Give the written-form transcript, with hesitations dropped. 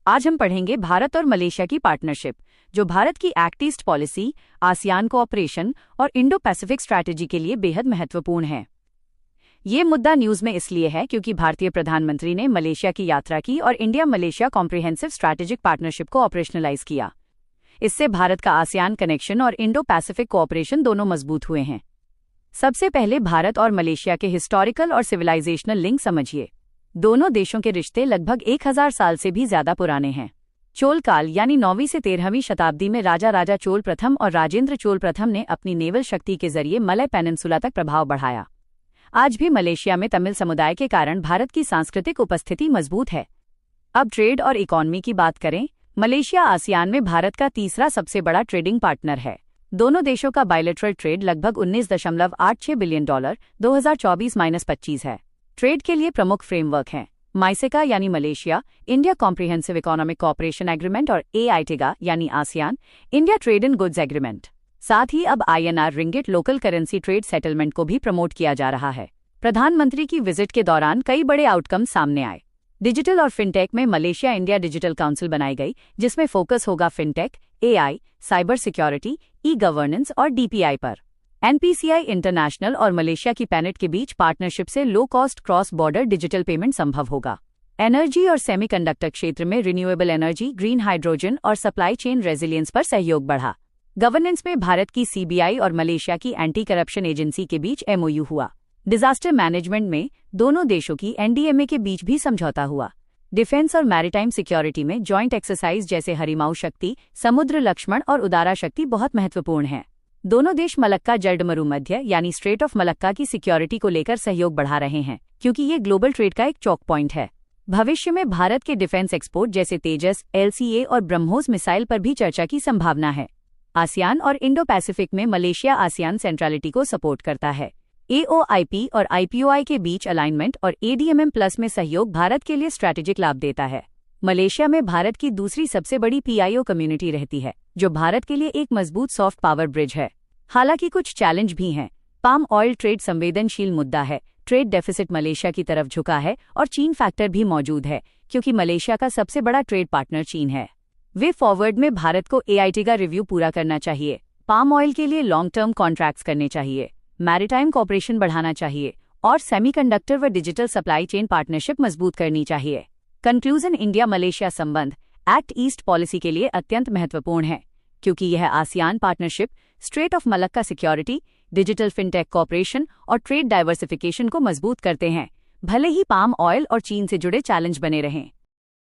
आज हम पढ़ेंगे भारत और मलेशिया की पार्टनरशिप, जो भारत की act east policy, ASEAN cooperation और इंडो पैसिफिक स्ट्रैटेजी के लिए बेहद महत्वपूर्ण है। ये मुद्दा न्यूज में इसलिए है क्योंकि भारतीय प्रधानमंत्री ने मलेशिया की यात्रा की और India Malaysia comprehensive strategic partnership को ऑपरेशनलाइज किया। इससे भारत का आसियान कनेक्शन और इंडो पैसिफिक कोऑपरेशन दोनों मजबूत हुए हैं। सबसे पहले भारत और मलेशिया के हिस्टोरिकल और सिविलाइजेशनल लिंक समझिए। दोनों देशों के रिश्ते लगभग 1000 साल से भी ज्यादा पुराने हैं। चोल काल यानी 9वीं से 13वीं शताब्दी में राजा चोल प्रथम और राजेंद्र चोल प्रथम ने अपनी नेवल शक्ति के जरिए मलय पेनिनसुला तक प्रभाव बढ़ाया। आज भी मलेशिया में तमिल समुदाय के कारण भारत की सांस्कृतिक उपस्थिति मजबूत है। अब ट्रेड और इकोनॉमी की बात करें। मलेशिया आसियान में भारत का तीसरा सबसे बड़ा ट्रेडिंग पार्टनर है। दोनों देशों का बायलैटरल ट्रेड लगभग $19.86 बिलियन 2024-25 है। ट्रेड के लिए प्रमुख फ्रेमवर्क हैं माइसेका यानी Malaysia India comprehensive economic cooperation agreement और AITEGA यानी ASEAN India trade in goods agreement. साथ ही अब INR ringgit local currency trade settlement को भी प्रमोट किया जा रहा है। प्रधानमंत्री की विजिट के दौरान कई बड़े आउटकम सामने आए। डिजिटल और फिनटेक में मलेशिया इंडिया डिजिटल काउंसिल बनाई गई, जिसमें फोकस होगा fintech, AI, cyber security, e-governance और DPI पर। NPCI इंटरनेशनल और मलेशिया की पैनेट के बीच पार्टनरशिप से low cost cross border digital payment संभव होगा। एनर्जी और सेमीकंडक्टर क्षेत्र में रिन्यूएबल एनर्जी, ग्रीन हाइड्रोजन और सप्लाई चेन रेजिलियंस पर सहयोग बढ़ा। गवर्नेंस में भारत की CBI और मलेशिया की एंटी करप्शन एजेंसी के बीच MOU हुआ। डिजास्टर मैनेजमेंट में दोनों देशों की NDMA के बीच भी समझौता हुआ। डिफेंस और मैरीटाइम सिक्योरिटी में जॉइंट एक्सरसाइज जैसे हरिमाऊ शक्ति, समुद्र लक्ष्मण और उदारा शक्ति बहुत महत्वपूर्ण हैं। दोनों देश मलक्का जलमरू मध्य यानी स्ट्रेट ऑफ मलक्का की सिक्योरिटी को लेकर सहयोग बढ़ा रहे हैं, क्योंकि ये ग्लोबल ट्रेड का एक चौक पॉइंट है। भविष्य में भारत के डिफेंस एक्सपोर्ट जैसे तेजस, LCA और ब्रह्मोस मिसाइल पर भी चर्चा की संभावना है। आसियान और इंडो पैसिफिक में मलेशिया आसियान सेंट्रलिटी को सपोर्ट करता है। AOIP और IPOI के बीच अलाइनमेंट और ADMM+ में सहयोग भारत के लिए स्ट्रैटेजिक लाभ देता है। मलेशिया में भारत की दूसरी सबसे बड़ी PIO कम्युनिटी रहती है, जो भारत के लिए एक मजबूत सॉफ्ट पावर ब्रिज है। हालांकि कुछ चैलेंज भी हैं। पाम ऑयल ट्रेड संवेदनशील मुद्दा है। ट्रेड डेफिसिट मलेशिया की तरफ झुका है और चीन फैक्टर भी मौजूद है, क्योंकि मलेशिया का सबसे बड़ा ट्रेड पार्टनर चीन है। वे फॉरवर्ड में भारत को AITEGA रिव्यू पूरा करना चाहिए। पाम ऑयल के लिए लॉन्ग टर्म कॉन्ट्रैक्ट्स करने चाहिए। मैरीटाइम कॉपरेशन बढ़ाना चाहिए और सेमीकंडक्टर व डिजिटल सप्लाई चेन पार्टनरशिप मजबूत करनी चाहिए। कंक्लूजन, इंडिया मलेशिया संबंध एक्ट ईस्ट पॉलिसी के लिए अत्यंत महत्वपूर्ण है, क्योंकि यह ASEAN partnership, strait of Malacca security, digital fintech cooperation और ट्रेड डाइवर्सिफिकेशन को मजबूत करते हैं, भले ही पाम ऑयल और चीन से जुड़े चैलेंज बने रहें।